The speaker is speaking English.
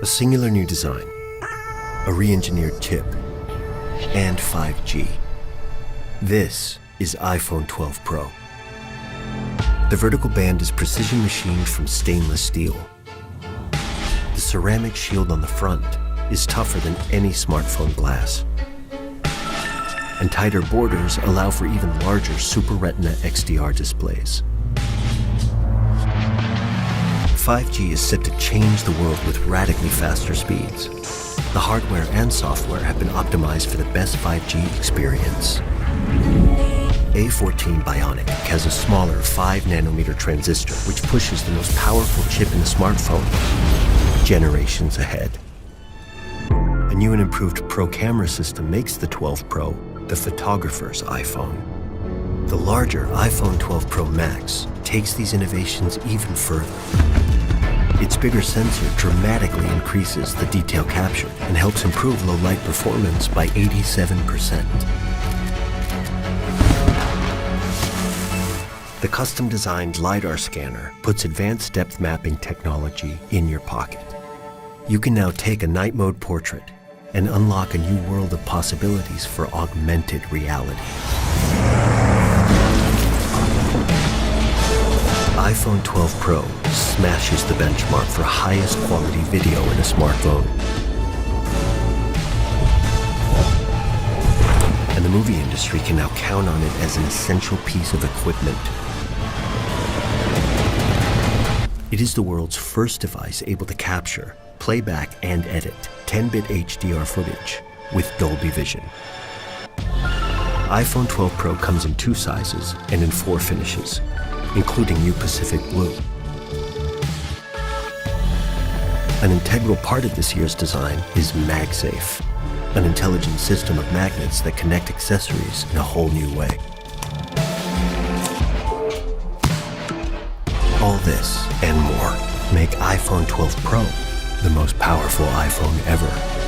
A singular new design, a re-engineered chip, and 5G. This is iPhone 12 Pro. The vertical band is precision machined from stainless steel. The ceramic shield on the front is tougher than any smartphone glass. And tighter borders allow for even larger Super Retina XDR displays. 5G is set to change the world with radically faster speeds. The hardware and software have been optimized for the best 5G experience. A14 Bionic has a smaller 5nm transistor which pushes the most powerful chip in the smartphone generations ahead. A new and improved Pro camera system makes the 12 Pro the photographer's iPhone. The larger iPhone 12 Pro Max takes these innovations even further. Its bigger sensor dramatically increases the detail captured and helps improve low light performance by 87%. The custom-designed LiDAR scanner puts advanced depth mapping technology in your pocket. You can now take a night mode portrait and unlock a new world of possibilities for augmented reality. iPhone 12 Pro smashes the benchmark for highest quality video in a smartphone. And the movie industry can now count on it as an essential piece of equipment. It is the world's first device able to capture, playback, and edit 10-bit HDR footage with Dolby Vision. iPhone 12 Pro comes in 2 sizes and in 4 finishes, including new Pacific Blue. An integral part of this year's design is MagSafe, an intelligent system of magnets that connect accessories in a whole new way. All this and more make iPhone 12 Pro the most powerful iPhone ever.